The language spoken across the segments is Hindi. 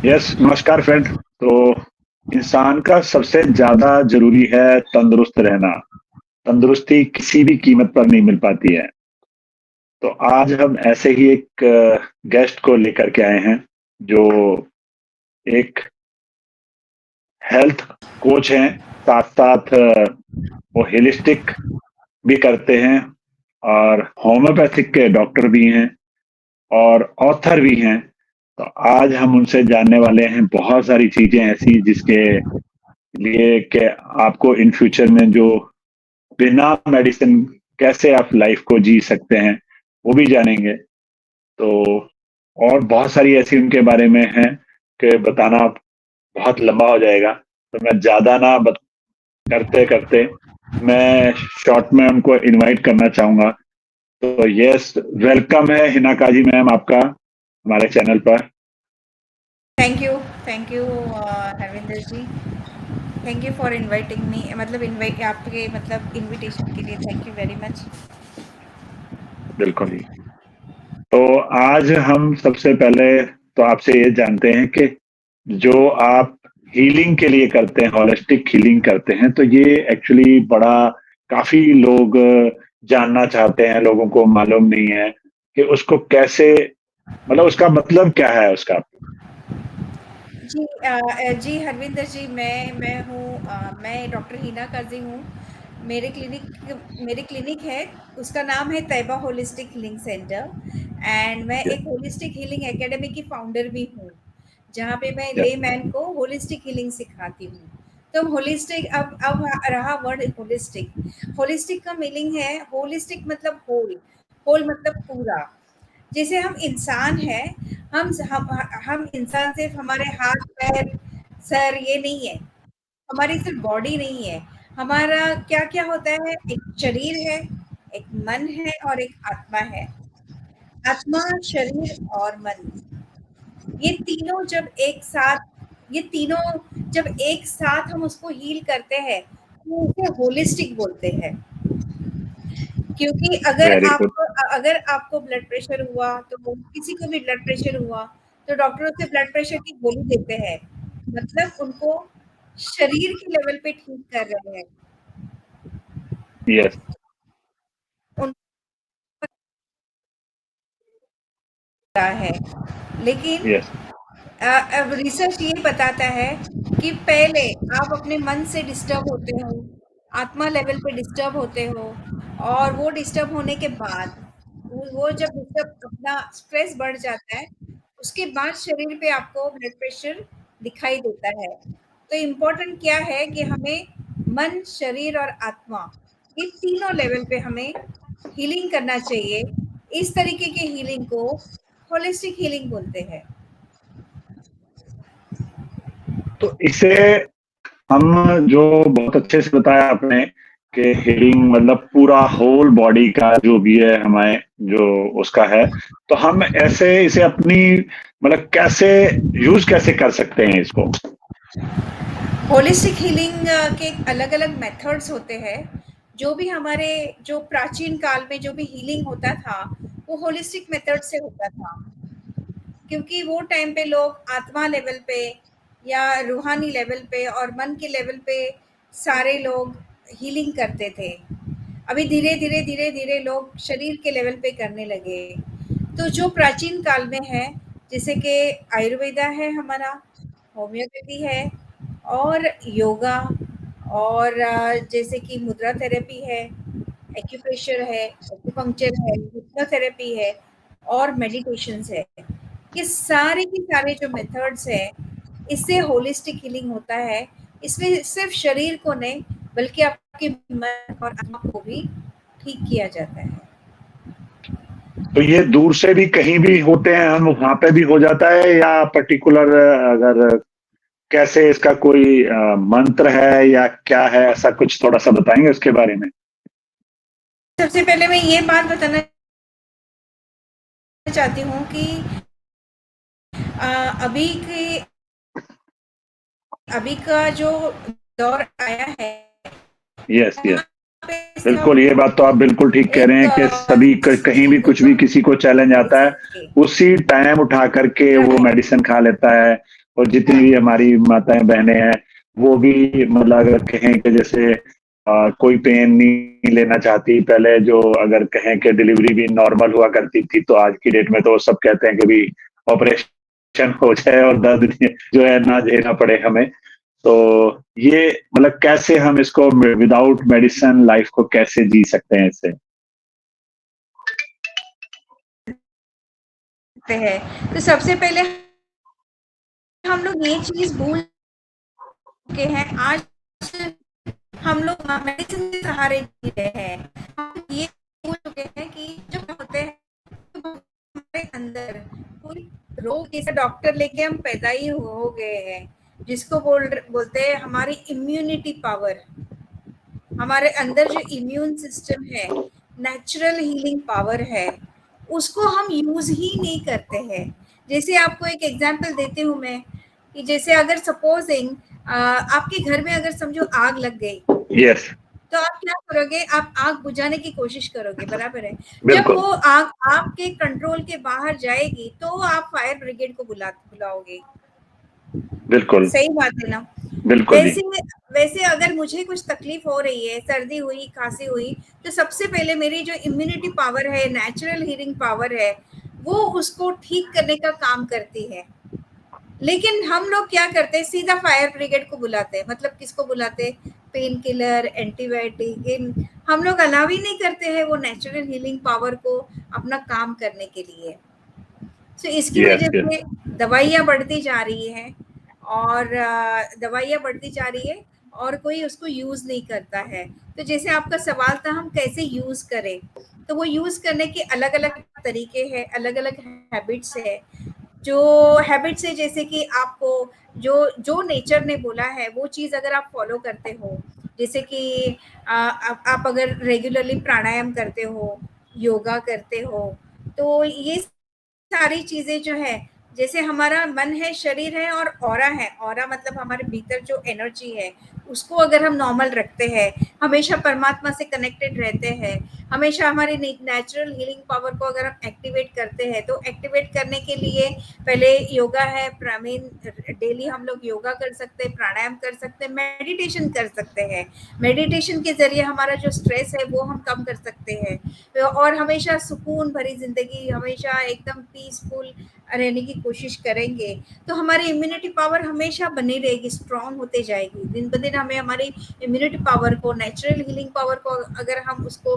यस, नमस्कार फ्रेंड। तो इंसान का सबसे ज़्यादा ज़रूरी है तंदुरुस्त रहना। तंदुरुस्ती किसी भी कीमत पर नहीं मिल पाती है। तो आज हम ऐसे ही एक गेस्ट को लेकर के आए हैं, जो एक हेल्थ कोच हैं, साथ-साथ वो होलिस्टिक भी करते हैं और होम्योपैथिक के डॉक्टर भी हैं और ऑथर भी हैं। तो आज हम उनसे जानने वाले हैं बहुत सारी चीज़ें ऐसी जिसके लिए कि आपको इन फ्यूचर में जो बिना मेडिसिन कैसे आप लाइफ को जी सकते हैं, वो भी जानेंगे। तो और बहुत सारी ऐसी उनके बारे में हैं कि बताना बहुत लंबा हो जाएगा। तो मैं ज़्यादा ना करते-करते मैं शॉर्ट में उनको इनवाइट करना चाहूँगा। तो यस, वेलकम है हिना काजी मैम आपका हमारे चैनल पर। Thank you. Thank you Harvinder ji. Thank you for inviting me, मतलब इनवाइट आपके मतलब इनविटेशन के लिए थैंक यू वेरी मच। बिल्कुल ही। तो आज हम सबसे पहले तो आपसे ये जानते हैं कि जो आप हीलिंग के लिए करते हैं, होलिस्टिक हीलिंग करते हैं, तो ये एक्चुअली बड़ा काफ़ी लोग जानना चाहते हैं, लोगों को मालूम नहीं है कि उसको कैसे, मतलब उसका मतलब क्या है उसका? जी जी हरविंदर जी, मैं हूँ, मैं डॉक्टर हिना काजी हूँ। मेरे क्लिनिक है, उसका नाम है Tayyaba holistic healing centre. And मैं यस, एक होलिस्टिक हीलिंग एकेडमी की फाउंडर भी हूँ, जहाँ पे मैं यस, लेमैन को होलिस्टिक हीलिंग सिखाती हूँ। तो होलिस्टिक, अब रहा वर्ड होलिस्टिक। होलिस्टिक का मीनिंग है, होलिस्टिक मतलब होल, होल मतलब पूरा। जैसे हम इंसान हैं, हम इंसान सिर्फ हमारे हाथ पैर सर ये नहीं है, हमारी सिर्फ बॉडी नहीं है। हमारा क्या क्या होता है, एक शरीर है, एक मन है और एक आत्मा है। आत्मा, शरीर और मन, ये तीनों जब एक साथ ये तीनों जब एक साथ हम उसको हील करते हैं, तो उसे होलिस्टिक बोलते हैं। क्योंकि वेरी गुड। अगर आपको ब्लड प्रेशर हुआ, तो किसी को भी ब्लड प्रेशर हुआ, तो डॉक्टर उसे ब्लड प्रेशर की गोली देते हैं, मतलब उनको शरीर के लेवल पे ठीक कर रहे हैं। यस, उनको पता है, लेकिन यस, अब रिसर्च ये बताता है कि पहले आप अपने मन से डिस्टर्ब होते हो, आत्मा लेवल पे डिस्टर्ब होते हो, और वो डिस्टर्ब होने के बाद, वो जब डिस्टर्ब, अपना स्ट्रेस बढ़ जाता है, उसके बाद शरीर पे आपको ब्लड प्रेशर दिखाई देता है। तो इम्पोर्टेंट क्या है कि हमें मन, शरीर और आत्मा, ये तीनों लेवल पे हमें हीलिंग करना चाहिए। इस तरीके के हीलिंग को होलिस्टिक हीलिंग बोलते हैं। तो इसे हम जो बहुत अच्छे से बताया आपने कि हीलिंग मतलब पूरा होल बॉडी का जो भी है हमारे जो उसका है, तो हम ऐसे इसे अपनी मतलब कैसे यूज कैसे कर सकते हैं इसको? होलिस्टिक हीलिंग के अलग-अलग मेथड्स होते हैं। जो भी हमारे, जो प्राचीन काल में जो भी हीलिंग होता था, वो होलिस्टिक मेथड से होता था। क्योंकि वो टाइम पे लोग आत्मा लेवल पे या रूहानी लेवल पे और मन के लेवल पे सारे लोग हीलिंग करते थे। अभी धीरे-धीरे लोग शरीर के लेवल पे करने लगे। तो जो प्राचीन काल में है, जैसे कि आयुर्वेदा है हमारा, होम्योपैथी है और योगा, और जैसे कि मुद्रा थेरेपी है, एक्यूप्रेशर है, एक्यूपंक्चर है, हिप्नोथेरेपी है और मेडिटेशंस है। ये सारे के सारे जो मेथड्स हैं, इससे होलिस्टिक हीलिंग होता है। इसमें सिर्फ शरीर को नहीं, बल्कि आपके मन और आत्मा को भी ठीक किया जाता है। तो ये दूर से भी कहीं भी होते हैं, हम वहां पे भी हो जाता है या पर्टिकुलर अगर कैसे इसका कोई मंत्र है या क्या है, ऐसा कुछ थोड़ा सा बताएंगे उसके बारे में? सबसे पहले मैं ये बात बताना चाहती हूँ कि अभी की अभी का जो दौर आया है, यस, यस, यहाँ पे बिल्कुल, सब ये बात तो आप बिल्कुल ठीक कह रहे एक हैं कि सभी कहीं भी कुछ भी किसी को चैलेंज आता है, के उसी टाइम उठा करके वो है। मेडिसिन खा लेता है, और जितनी भी हमारी माताएं बहनें हैं वो भी मतलब अगर कहें कि जैसे कोई पेन नहीं लेना चाहती, पहले जो अगर कहें कि डिलीवरी भी नॉर्मल हुआ करती थी, तो आज की डेट में तो सब कहते हैं कि भी ऑपरेशन हो जाए और दर्द जो है ना झेलना पड़े हमें। तो ये मतलब कैसे हम इसको विदाउट मेडिसिन लाइफ को कैसे जी सकते हैं इससे? हैं। तो सबसे पहले हम लोग ये चीज भूल चुके हैं, आज हम लोग मेडिसिन के सहारे जी रहे हैं। हम ये भूल चुके हैं कि जब होते हैं तो हमारे अंदर कोई रोग, जैसे डॉक्टर लेके हम पैदा ही हो गए हैं, जिसको बोलते हैं हमारी इम्यूनिटी पावर। हमारे अंदर जो इम्यून सिस्टम है, नेचुरल हीलिंग पावर है, उसको हम यूज ही नहीं करते हैं। जैसे आपको एक एग्जांपल देती हूँ मैं, कि जैसे अगर सपोजिंग आपके घर में अगर समझो आग लग गई, यस, तो आप क्या करोगे? आप आग बुझाने की कोशिश करोगे, बराबर है। जब बिल्कुल, वो आग आपके कंट्रोल के बाहर जाएगी तो आप फायर ब्रिगेड को बुलाओगे। बिल्कुल, सही बात है ना? बिल्कुल जी। वैसे वैसे अगर मुझे कुछ तकलीफ हो रही है, सर्दी हुई, खांसी हुई, तो सबसे पहले मेरी जो इम्यूनिटी पावर है, नेचुरल हीलिंग पावर है, वो उसको ठीक करने का काम करती है। लेकिन हम लोग क्या करते हैं, सीधा फायर ब्रिगेड को बुलाते हैं। मतलब किसको बुलाते हैं? पेन किलर, एंटीबायोटिक, इन हम लोग अलाउ ही नहीं करते हैं वो नेचुरल हीलिंग पावर को अपना काम करने के लिए। तो इसकी यस, वजह यस, से दवाइयाँ बढ़ती जा रही हैं, और दवाइयाँ बढ़ती जा रही है और कोई उसको यूज़ नहीं करता है। तो जैसे आपका सवाल था हम कैसे यूज़ करें, तो वो यूज़ करने के अलग-अलग तरीके हैं, अलग-अलग हैबिट्स है। जो हैबिट्स है, जैसे कि आपको जो जो नेचर ने बोला है वो चीज़ अगर आप फॉलो करते हो, जैसे कि आप अगर रेगुलरली प्राणायाम करते हो, योगा करते हो, तो ये सारी चीज़ें जो है, जैसे हमारा मन है, शरीर है और ऑरा है। ऑरा मतलब हमारे भीतर जो एनर्जी है, उसको अगर हम नॉर्मल रखते हैं, हमेशा परमात्मा से कनेक्टेड रहते हैं, हमेशा हमारी नेचुरल हीलिंग पावर को अगर हम एक्टिवेट करते हैं, तो एक्टिवेट करने के लिए पहले योगा है, प्रामीन डेली हम लोग योगा कर सकते हैं, प्राणायाम कर सकते हैं, मेडिटेशन कर सकते हैं। मेडिटेशन के ज़रिए हमारा जो स्ट्रेस है वो हम कम कर सकते हैं, और हमेशा सुकून भरी ज़िंदगी, हमेशा एकदम पीसफुल रहने की कोशिश करेंगे, तो हमारी इम्यूनिटी पावर हमेशा बनी रहेगी, स्ट्रॉन्ग होते जाएगी। दिन ब दिन हमें हमारी इम्यूनिटी पावर को, नेचुरल हीलिंग पावर को अगर हम उसको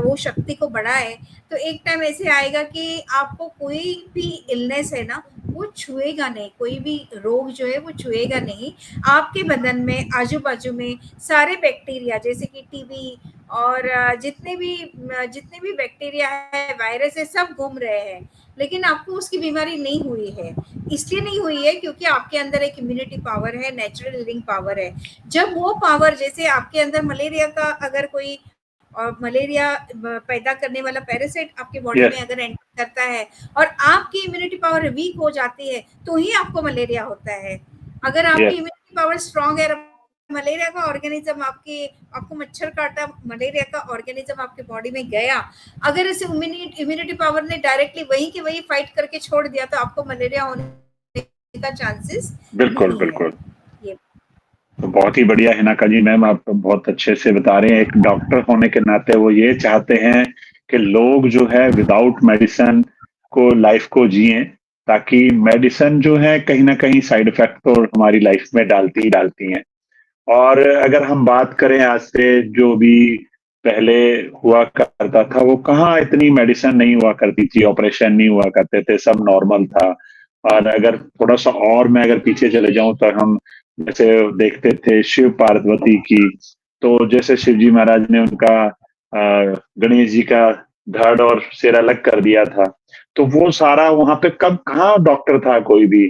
वो शक्ति को बढ़ाएँ, तो एक टाइम ऐसे आएगा कि आपको कोई भी इलनेस है ना, वो छुएगा नहीं, कोई भी रोग जो है वो छुएगा नहीं। आपके बदन में, आजू-बाजू में सारे बैक्टीरिया, जैसे कि टीबी और जितने भी बैक्टीरिया है, वायरस है, सब घूम रहे हैं, लेकिन आपको उसकी बीमारी नहीं हुई है। इसलिए नहीं हुई है क्योंकि आपके अंदर एक इम्यूनिटी पावर है, नेचुरल हीलिंग पावर है। जब वो पावर, जैसे आपके अंदर मलेरिया का अगर कोई मलेरिया पैदा करने वाला पैरासाइट आपके बॉडी में यस, अगर एंटर करता है और आपकी इम्यूनिटी पावर वीक हो जाती है, तो ही आपको मलेरिया होता है। अगर आपकी यस, इम्यूनिटी पावर स्ट्रांग है, मलेरिया का ऑर्गेनिज्म आपको मच्छर काटा, मलेरिया का ऑर्गेनिज्म आपके बॉडी में गया, अगर इस इम्यूनिटी पावर ने डायरेक्टली वहीं के वहीं फाइट करके छोड़ दिया, तो आपको मलेरिया होने का चांसेस बिल्कुल, नहीं है। बिल्कुल। ये तो बहुत ही बढ़िया हिनाका जी, मैम आप बहुत अच्छे से बता रहे हैं। एक डॉक्टर होने के नाते वो ये चाहते हैं कि लोग जो है विदाउट मेडिसिन को लाइफ को जिएं, ताकि मेडिसिन जो है कहीं ना कहीं साइड इफेक्ट तो हमारी लाइफ में डालती ही डालती हैं। और अगर हम बात करें आज से जो भी पहले हुआ करता था, वो कहाँ इतनी मेडिसिन नहीं हुआ करती थी, ऑपरेशन नहीं हुआ करते थे, सब नॉर्मल था। और अगर थोड़ा सा और मैं अगर पीछे चले जाऊं तो हम जैसे देखते थे शिव पार्वती की, तो जैसे शिव जी महाराज ने उनका गणेश जी का धड़ और सिर अलग कर दिया था, तो वो सारा वहां पे कब कहाँ डॉक्टर था कोई भी,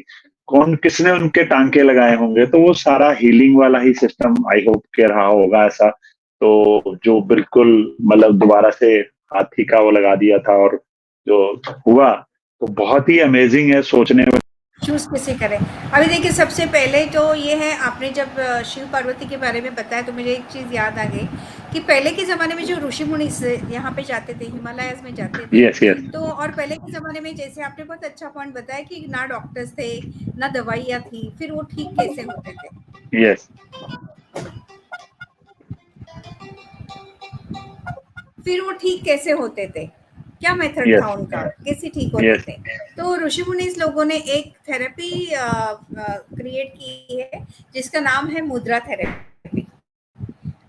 कौन किसने उनके टांके लगाए होंगे, तो वो सारा हीलिंग वाला ही सिस्टम आई होप के रहा होगा ऐसा। तो जो बिल्कुल मतलब दोबारा से हाथी का वो लगा दिया था, और जो हुआ तो बहुत ही अमेजिंग है सोचने में। चूज़ कैसे करें? अभी देखिए, सबसे पहले तो ये है, आपने जब शिव पार्वती के बारे में बताया तो मुझे एक चीज़ याद आ गई कि पहले के ज़माने में जो ऋषि-मुनि से यहाँ पे जाते थे, हिमालयाज़ में जाते थे, यस, यस, तो और पहले के ज़माने में जैसे आपने बहुत अच्छा पॉइंट बताया कि ना डॉक्टर्स थे, ना दवाइयाँ थी, फिर वो ठीक कैसे होते थे? यस, फिर वो ठीक कैसे होते थे? क्या मेथड था यस, उनका? कैसे ठीक होते यस, थे? तो ऋषि-मुनि लोगों ने एक थेरेपी क्रिएट की है, जिसका नाम है मुद्रा थेरेपी।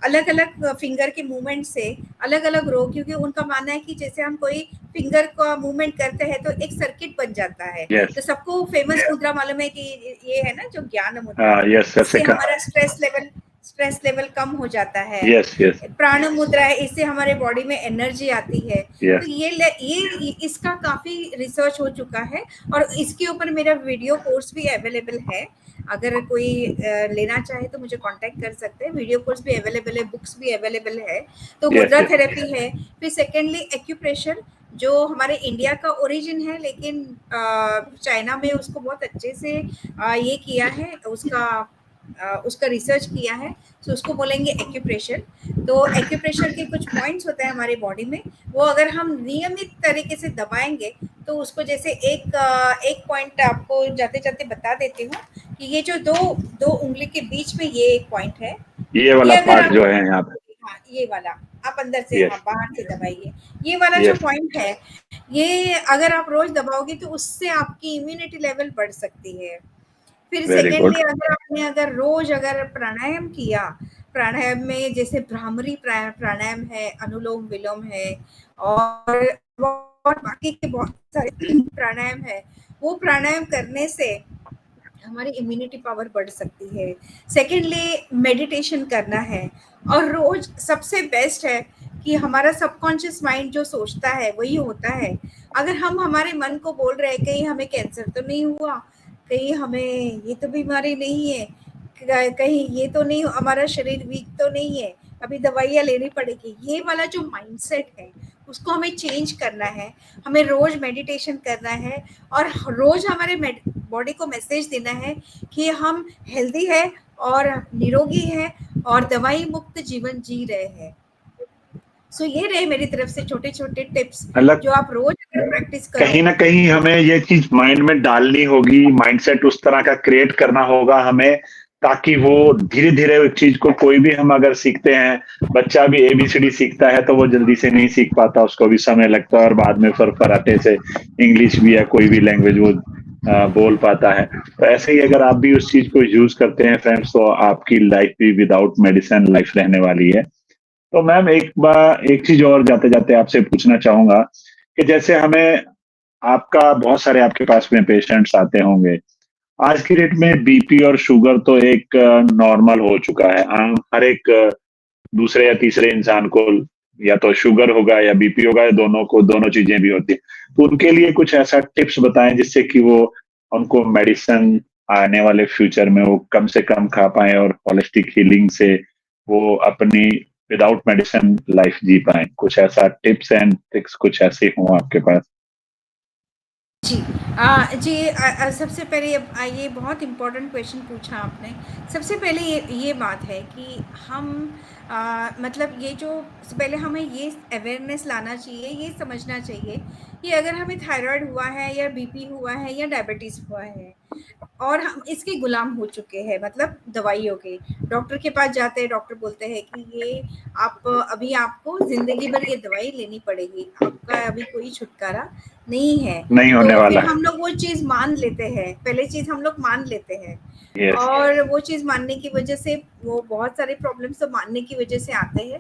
अलग-अलग फिंगर के मूवमेंट से अलग-अलग रोग, क्योंकि उनका मानना है कि जैसे हम कोई फिंगर का मूवमेंट करते हैं तो एक सर्किट बन जाता है। यस, तो सबको फेमस मुद्रा मालूम है कि ये है ना जो ज्ञान मुद्रा, यस, इससे हमारा स्ट्रेस लेवल कम हो जाता है। यस, यस, प्राण मुद्रा है, इससे हमारे बॉडी में एनर्जी आती है। तो यस, ये इसका काफ़ी रिसर्च हो चुका है और इसके ऊपर मेरा वीडियो कोर्स भी अवेलेबल है। अगर कोई लेना चाहे तो मुझे कांटेक्ट कर सकते हैं। वीडियो कोर्स भी अवेलेबल है, बुक्स भी अवेलेबल है। तो यस, मुद्रा यस, थेरेपी है। फिर सेकेंडली एक्यूप्रेशर, जो हमारे इंडिया का ओरिजिन है, लेकिन चाइना में उसको बहुत अच्छे से ये किया है, उसका रिसर्च किया है, तो उसको बोलेंगे एक्यूप्रेशर। तो एक्यूप्रेशर के कुछ पॉइंट्स होते हैं हमारी बॉडी में, वो अगर हम नियमित तरीके से दबाएंगे तो उसको जैसे एक पॉइंट आपको जाते जाते बता देती हूँ कि ये जो दो दो उंगली के बीच में ये एक पॉइंट है। ये ये वाला अगर पार्ट आप, जो है यहाँ पे। हाँ ये वाला, आप अंदर से, हाँ यस, बाहर से दबाइए। ये वाला जो यस, पॉइंट है, ये अगर आप रोज दबाओगे तो उससे आपकी इम्यूनिटी लेवल बढ़ सकती है। फिर वेरी गुड। सेकेंडली अगर रोज अगर प्राणायाम किया, प्राणायाम में जैसे भ्रामरी प्राणायाम है, अनुलोम विलोम है, और बाकी के बहुत सारे प्राणायाम है, वो प्राणायाम करने से हमारी इम्यूनिटी पावर बढ़ सकती है। सेकेंडली मेडिटेशन करना है, और रोज सबसे बेस्ट है कि हमारा सबकॉन्शियस माइंड जो सोचता है वही होता है। अगर हम हमारे मन को बोल रहे हैं कहीं हमें कैंसर तो नहीं हुआ, कहीं हमें ये तो बीमारी नहीं है, कहीं ये तो नहीं, हमारा शरीर वीक तो नहीं है, अभी दवाइयाँ लेनी पड़ेगी, ये वाला जो माइंडसेट है उसको हमें चेंज करना है। हमें रोज मेडिटेशन करना है, और रोज हमारे बॉडी को मैसेज देना है कि हम हेल्दी है और निरोगी है और दवाई मुक्त जीवन जी रहे हैं। सो ये रहे मेरी तरफ से छोटे छोटे टिप्स, मतलब जो आप रोज अगर प्रैक्टिस कहीं करो। न कहीं हमें ये चीज़ माइंड में डालनी होगी, माइंडसेट उस तरह का क्रिएट करना होगा हमें, ताकि वो धीरे-धीरे उस चीज़ को कोई भी हम अगर सीखते हैं, बच्चा भी एबीसीडी सीखता है तो वो जल्दी से नहीं सीख पाता, उसको भी समय लगता है और बाद में फरफराटे से इंग्लिश भी या कोई भी लैंग्वेज वो बोल पाता है। तो ऐसे ही अगर आप भी उस चीज़ को यूज़ करते हैं फ्रेंड्स, तो आपकी लाइफ भी विदाउट मेडिसिन लाइफ रहने वाली है। तो मैम एक चीज़ और जाते-जाते आपसे पूछना चाहूँगा कि जैसे हमें आपका बहुत सारे आपके पास में पेशेंट्स आते होंगे। आज की डेट में बीपी और शुगर तो एक नॉर्मल हो चुका है। आम हर एक दूसरे या तीसरे इंसान को या तो शुगर होगा या बीपी होगा, या दोनों को दोनों चीज़ें भी होती हैं। तो उनके लिए कुछ ऐसा टिप्स बताएँ जिससे कि वो उनको मेडिसिन आने वाले फ्यूचर में वो कम से कम खा पाएँ और होलिस्टिक हीलिंग से वो अपनी विदाउट मेडिसिन लाइफ जी पाएँ। कुछ ऐसा टिप्स एंड ट्रिक्स कुछ ऐसे हों आपके पास? जी, सबसे पहले ये बहुत इम्पोर्टेंट क्वेश्चन पूछा आपने। सबसे पहले ये बात है कि हम मतलब ये जो पहले हमें ये अवेयरनेस लाना चाहिए, ये समझना चाहिए कि अगर हमें थायराइड हुआ है या बीपी हुआ है या डायबिटीज़ हुआ है, और हम इसके गुलाम हो चुके हैं, मतलब दवाइयों के। डॉक्टर के पास जाते हैं, डॉक्टर बोलते हैं कि ये आप अभी आपको ज़िंदगी भर ये दवाई लेनी पड़ेगी, आपका अभी कोई छुटकारा नहीं है। नहीं होने तो फिर वाला है। हम लोग वो चीज़ मान लेते हैं, पहले चीज़ हम लोग मान लेते हैं, यस, और वो चीज़ मानने की वजह से वो बहुत सारे प्रॉब्लम्स तो मानने की वजह से आते हैं।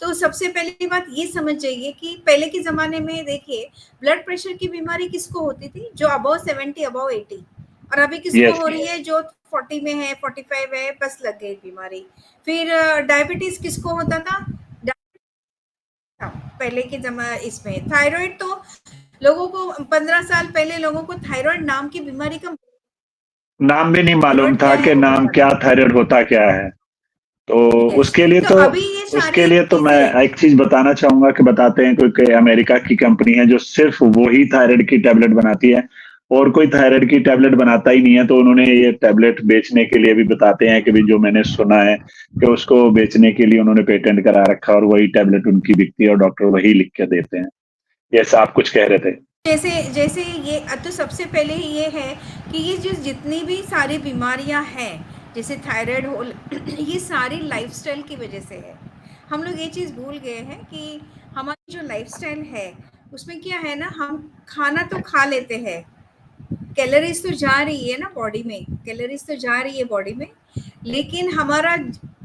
तो सबसे पहली बात ये समझ जाइए कि पहले के ज़माने में देखिए, ब्लड प्रेशर की बीमारी किसको होती थी? जो अबव 70, अबव 80, और अभी किसको यस, हो रही है? जो 40 में है, 45 है, बस लग गई बीमारी। फिर डायबिटीज़ किसको होता था? पहले के इसमें थायराइड तो लोगों को 15 साल पहले लोगों को थायराइड नाम की बीमारी का, नाम भी नहीं मालूम थायराइड था क्या है कि वो नाम पता क्या, नहीं। थायराइड होता क्या है। तो यस, उसके लिए तो तो अभी ये उसके सारी लिए तो मैं चीज़ें, एक चीज़ बताना चाहूँगा कि बताते हैं कोई अमेरिका की कंपनी है जो सिर्फ़ वो ही थायराइड की टैबलेट बनाती है। और कोई थायराइड की टैबलेट बनाता ही नहीं है, तो उन्होंने ये टैबलेट बेचने के लिए भी बताते हैं कि भी जो मैंने सुना है कि उसको बेचने के लिए उन्होंने पेटेंट करा रखा है और वही टैबलेट उनकी बिकती है और डॉक्टर वही लिख के देते हैं। जैसा आप कुछ कह रहे थे। जैसे जैसे ये तो सबसे पहले ये है कि ये जो जितनी भी सारी बीमारियां हैं, जैसे थायराइड हो, ये सारी लाइफस्टाइल की वजह से है। हम लोग ये चीज़ भूल गए हैं कि हमारी जो लाइफस्टाइल है उसमें क्या है ना, हम खाना तो खा लेते हैं, कैलोरीज तो जा रही है ना बॉडी में, कैलोरीज तो जा रही है बॉडी में, लेकिन हमारा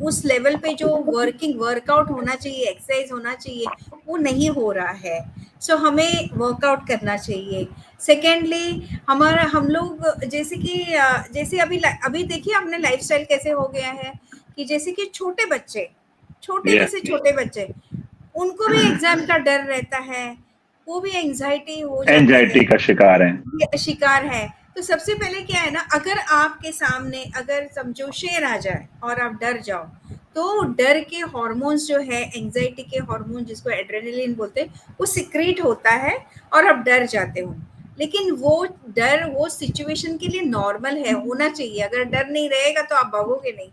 उस लेवल पे जो वर्कआउट होना चाहिए, एक्सरसाइज होना चाहिए, वो नहीं हो रहा है। सो हमें वर्कआउट करना चाहिए। सेकेंडली हमारा हम लोग जैसे कि जैसे अभी देखिए अपने लाइफस्टाइल कैसे हो गया है कि जैसे कि छोटे बच्चे, छोटे में यस, से छोटे बच्चे, उनको भी एग्जाम का डर रहता है, वो भी एंजाइटी हो जाते एंजाइटी हैं, का शिकार हैं। शिकार है। तो सबसे पहले क्या है ना, अगर आपके सामने अगर समझो शेर आ जाए और आप डर जाओ, तो डर के हार्मोन्स जो है, एंजाइटी के हार्मोन जिसको एड्रेनलिन बोलते हैं, वो सिक्रीट होता है और आप डर जाते हो। लेकिन वो डर वो सिचुएशन के लिए नॉर्मल है, होना चाहिए। अगर डर नहीं रहेगा तो आप भागोगे नहीं,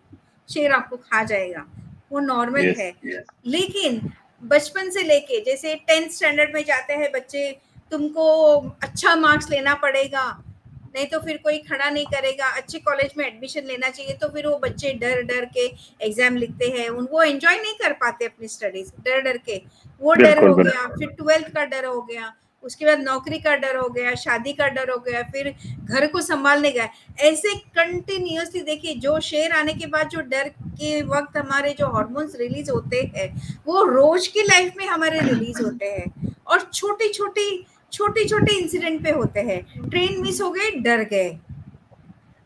शेर आपको खा जाएगा, वो नॉर्मल यस, है। लेकिन बचपन से लेके जैसे 10th स्टैंडर्ड में जाते हैं बच्चे, तुमको अच्छा मार्क्स लेना पड़ेगा, नहीं तो फिर कोई खड़ा नहीं करेगा, अच्छे कॉलेज में एडमिशन लेना चाहिए, तो फिर वो बच्चे डर डर के एग्जाम लिखते हैं, उनको एंजॉय नहीं कर पाते अपनी स्टडीज, डर डर के। वो डर बिल्कुल हो बिल्कुल। गया, फिर 12th का डर हो गया, उसके बाद नौकरी का डर हो गया, शादी का डर हो गया, फिर घर को संभालने गया। ऐसे कंटिन्यूअसली देखिए, जो शेर आने के बाद जो डर के वक्त हमारे जो हार्मोन्स रिलीज होते हैं, वो रोज की लाइफ में हमारे रिलीज होते हैं, और छोटी छोटे इंसिडेंट पे होते हैं। ट्रेन मिस हो गई, डर गए,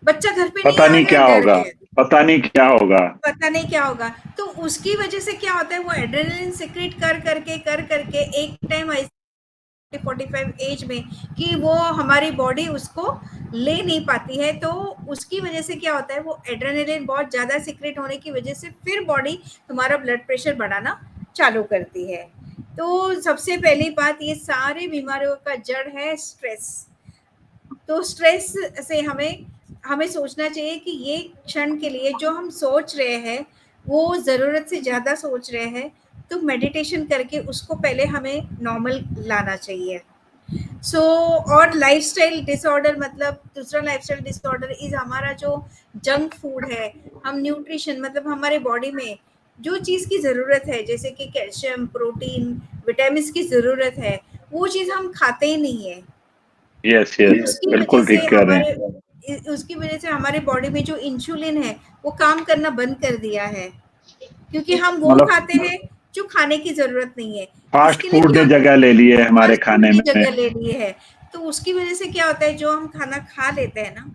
बच्चा घर पे नहीं पता आ नहीं गया, क्या डर होगा, गए, पता नहीं क्या होगा। पता नहीं क्या होगा। तो उसकी वजह से क्या होता है, वो एड्रेनलिन सिक्रेट कर करके एक टाइम 45 एज में कि वो हमारी बॉडी उसको ले नहीं पाती है, तो उसकी वजह से क्या होता है, वो एड्रेनलिन बहुत ज़्यादा सिक्रेट होने की वजह से फिर बॉडी तुम्हारा ब्लड प्रेशर बढ़ाना चालू करती है। तो सबसे पहली बात, ये सारी बीमारियों का जड़ है स्ट्रेस। तो स्ट्रेस से हमें हमें सोचना चाहिए कि ये क्षण के लिए जो हम सोच रहे हैं वो ज़रूरत से ज़्यादा सोच रहे हैं, तो मेडिटेशन करके उसको पहले हमें नॉर्मल लाना चाहिए। सो और लाइफस्टाइल डिसऑर्डर, मतलब दूसरा लाइफस्टाइल डिसऑर्डर इज हमारा जो जंक फूड है। हम न्यूट्रिशन मतलब हमारे बॉडी में जो चीज़ की ज़रूरत है, जैसे कि कैल्शियम, प्रोटीन, विटामिन की ज़रूरत है, वो चीज़ हम खाते ही नहीं है। यस यस, उसकी वजह बिल्कुल से ठीक कह रहे हैं। उसकी वजह से हमारे बॉडी में जो इंसुलिन है वो काम करना बंद कर दिया है, क्योंकि हम वो मतलब खाते हैं जो खाने की जरूरत नहीं है। फास्ट इसके लिए फूड क्या, ने जगह ले ली है हमारे फास्ट फूड खाने की में। जगह ले ली है। तो उसकी वजह से क्या होता है, जो हम खाना खा लेते हैं ना,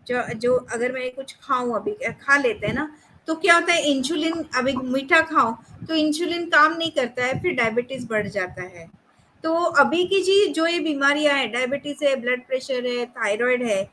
जो जो अगर मैं कुछ खाऊं, अभी खा लेते हैं ना, तो क्या होता है, इंसुलिन, अभी मीठा खाओ तो इंसुलिन काम नहीं करता है, फिर डायबिटीज बढ़ जाता है। तो अभी की जी जो ये बीमारियां हैं, डायबिटीज है, ब्लड प्रेशर है, थायराइड है,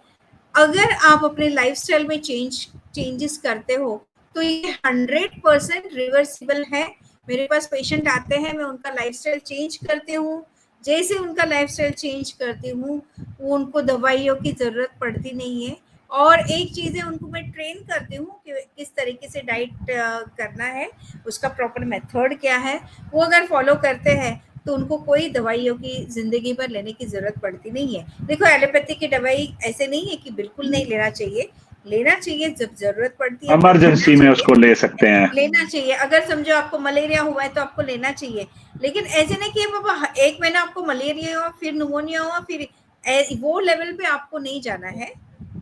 अगर आप अपने लाइफस्टाइल में चेंजेस करते हो तो ये 100% रिवर्सिबल है। मेरे पास पेशेंट आते हैं, मैं उनका लाइफस्टाइल चेंज करती हूँ, जैसे उनका लाइफस्टाइल चेंज करती हूँ वो उनको दवाइयों की ज़रूरत पड़ती नहीं है। और एक चीज़ है, उनको मैं ट्रेन करती हूँ कि किस तरीके से डाइट करना है, उसका प्रॉपर मेथड क्या है। वो अगर फॉलो करते हैं तो उनको कोई दवाइयों की ज़िंदगी भर लेने की ज़रूरत पड़ती नहीं है। देखो एलोपैथी की दवाई ऐसे नहीं है कि बिल्कुल नहीं लेना चाहिए, लेना चाहिए, जब ज़रूरत पड़ती है तब लेना इमरजेंसी में चाहिए, उसको ले सकते हैं। लेना चाहिए। अगर समझो आपको मलेरिया हुआ है तो आपको लेना चाहिए, लेकिन ऐसे नहीं कि बाबा एक महीना आपको मलेरिया हुआ, फिर निमोनिया हुआ, फिर वो लेवल पे आपको नहीं जाना है।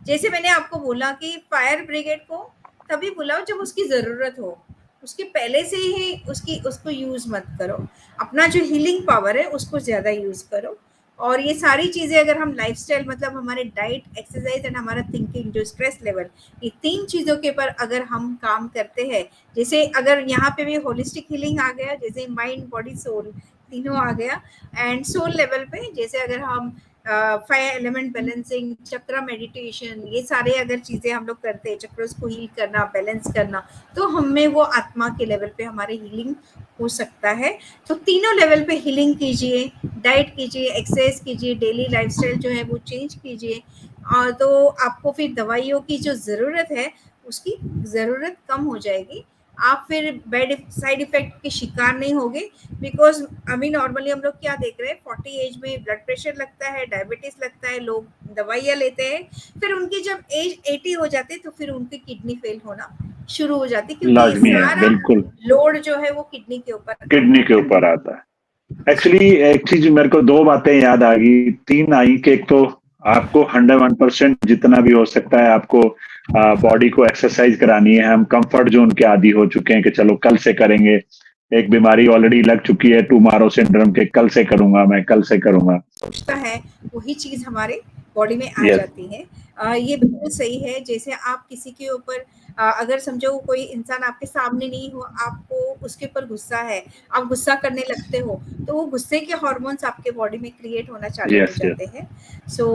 जैसे मैंने आपको बोला कि फायर ब्रिगेड को तभी बुलाओ जब उसकी ज़रूरत हो, उसके पहले से ही उसको यूज़ मत करो। अपना जो हीलिंग पावर है उसको ज़्यादा यूज़ करो। और ये सारी चीज़ें अगर हम लाइफस्टाइल मतलब हमारे डाइट, एक्सरसाइज एंड हमारा थिंकिंग, जो स्ट्रेस लेवल, ये 3 चीज़ों के पर अगर हम काम करते हैं, जैसे अगर यहाँ पे भी होलिस्टिक हीलिंग आ गया, जैसे माइंड, बॉडी, सोल तीनों आ गया, एंड सोल लेवल पे जैसे अगर हम फायर एलिमेंट बैलेंसिंग, चक्रा मेडिटेशन, ये सारे अगर चीजें हम लोग करते हैं, चक्रों को हील करना, बैलेंस करना, तो हमें वो आत्मा के लेवल पे हमारे हीलिंग हो सकता है। तो तीनों लेवल पे हीलिंग कीजिए, डाइट कीजिए, एक्सरसाइज कीजिए, डेली लाइफस्टाइल जो है वो चेंज कीजिए, और तो आपको फिर दवाइयों की जो ज़रूरत है उसकी ज़रूरत कम हो जाएगी। आप फिर बैड साइड इफेक्ट के शिकार नहीं होगे। बिकॉज अभी नॉर्मली हम लोग क्या देख रहे हैं, 40 एज में ब्लड प्रेशर लगता है, डायबिटीज लगता है, लोग दवाइयाँ लेते हैं, फिर उनकी जब एज 80 हो जाती है तो फिर उनकी किडनी फेल होना शुरू हो जाती है, क्योंकि ये लाजमी है, सारा बिल्कुल लोड जो है वो किडनी के ऊपर किडनी के आता ऊपर है। आता है। एक्चुअली एक चीज मेरे को दो बातें याद आ गई, तीन आई कि एक तो आपको 101% जितना भी हो सकता है आपको बॉडी को एक्सरसाइज करानी है। हम कंफर्ट जोन के आदी हो चुके हैं कि चलो कल से करेंगे, एक बीमारी ऑलरेडी लग चुकी है टुमारो सिंड्रोम के, कल से करूंगा, मैं कल से करूंगा। सोचता है वही चीज हमारे बॉडी में आ यस जाती है। ये बिल्कुल सही है। जैसे आप किसी के ऊपर अगर समझो कोई इंसान आपके सामने नहीं हो, आपको उसके ऊपर गुस्सा है, आप गुस्सा करने लगते हो, तो वो गुस्से के हार्मोन्स आपके बॉडी में क्रिएट होना चालू हो यस यस जाते हैं। सो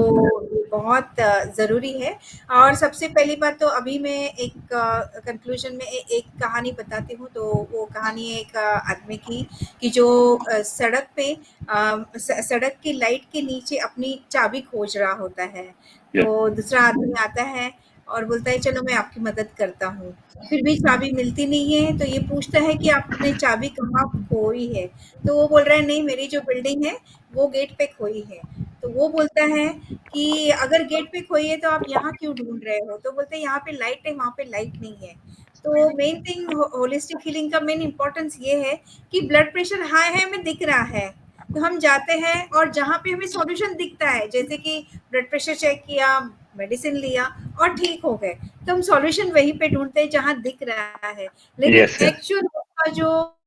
ये बहुत ज़रूरी है। और सबसे पहली बात तो अभी मैं एक कंक्लूजन में एक कहानी बताती हूँ। तो वो कहानी है एक आदमी की, कि जो सड़क पे सड़क की लाइट के नीचे अपनी चाबी खोज रहा होता है। यस तो दूसरा आदमी आता है और बोलता है चलो मैं आपकी मदद करता हूँ। फिर भी चाबी मिलती नहीं है, तो ये पूछता है कि आपने चाबी कहाँ खोई है? तो वो बोल रहा है नहीं, मेरी जो बिल्डिंग है वो गेट पे खोई है। तो वो बोलता है कि अगर गेट पे खोई है तो आप यहाँ क्यों ढूंढ रहे हो? तो बोलते हैं यहाँ पे लाइट है, वहाँ पे लाइट नहीं है। तो मेन थिंग होलिस्टिक हीलिंग का मेन इंपॉर्टेंस ये है कि ब्लड प्रेशर हाई है, हमें दिख रहा है, तो हम जाते हैं और जहाँ पे हमें सॉल्यूशन दिखता है, जैसे कि ब्लड प्रेशर चेक किया, मेडिसिन लिया और ठीक हो गए, तो हम सॉल्यूशन वहीं पे ढूंढते हैं जहाँ दिख रहा है। लेकिन यस यस एक्चुअल का जो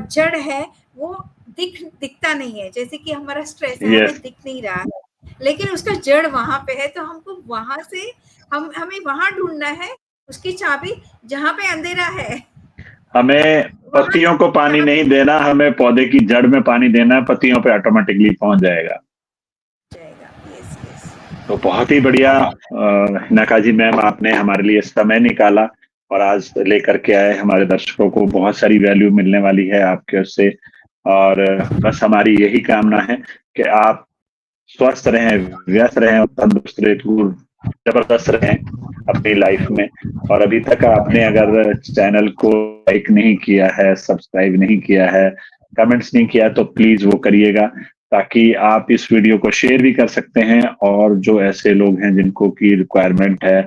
जड़ है वो दिखता नहीं है। जैसे कि हमारा स्ट्रेस है, हमें यस दिख नहीं रहा है, लेकिन उसका जड़ वहां पे है। तो हमको वहां से हमें वहां ढूंढना है उसकी चाबी, जहाँ पे अंधेरा है हमें वहां पत्तियों को पानी नहीं देना, हमें पौधे की जड़ में पानी देना है, पत्तियों पे ऑटोमेटिकली पहुंच जाएगा। जाएगा। Yes yes. तो बहुत ही बढ़िया नकाजी मैम, आपने हमारे लिए समय निकाला और आज लेकर के आए। हमारे दर्शकों को बहुत सारी वैल्यू मिलने वाली है आपके उससे। और बस हमारी यही कामना है कि आप स्वस्थ रहें, व्यस्त रहें और तंदुरुस्त रहें, जबरदस्त रहें अपनी लाइफ में। और अभी तक आपने अगर चैनल को लाइक नहीं किया है, सब्सक्राइब नहीं किया है, कमेंट्स नहीं किया, तो प्लीज वो करिएगा, ताकि आप इस वीडियो को शेयर भी कर सकते हैं। और जो ऐसे लोग हैं जिनको की रिक्वायरमेंट है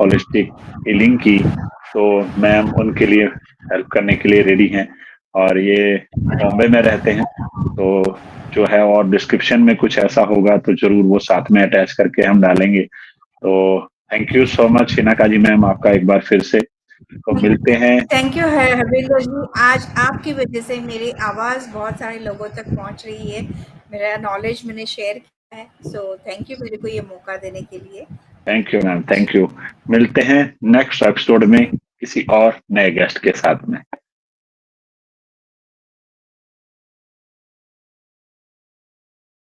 होलिस्टिक हीलिंग की, तो मैम उनके लिए हेल्प करने के लिए रेडी हैं। और ये बॉम्बे में रहते हैं, तो जो है, और डिस्क्रिप्शन में कुछ ऐसा होगा तो जरूर वो साथ में अटैच करके हम डालेंगे। तो thank you so much Hina Kazi ma'am, आपका एक बार फिर से। तो मिलते हैं। थैंक यू है हरविंदर जी। आज आपकी वजह से मेरी आवाज़ बहुत सारे लोगों तक पहुंच रही है, मेरा नॉलेज मैंने शेयर किया है। सो थैंक यू मेरे को ये मौका देने के लिए। Thank you ma'am, thank you. मिलते हैं नेक्स्ट एपिसोड में किसी और नए गेस्ट के साथ में।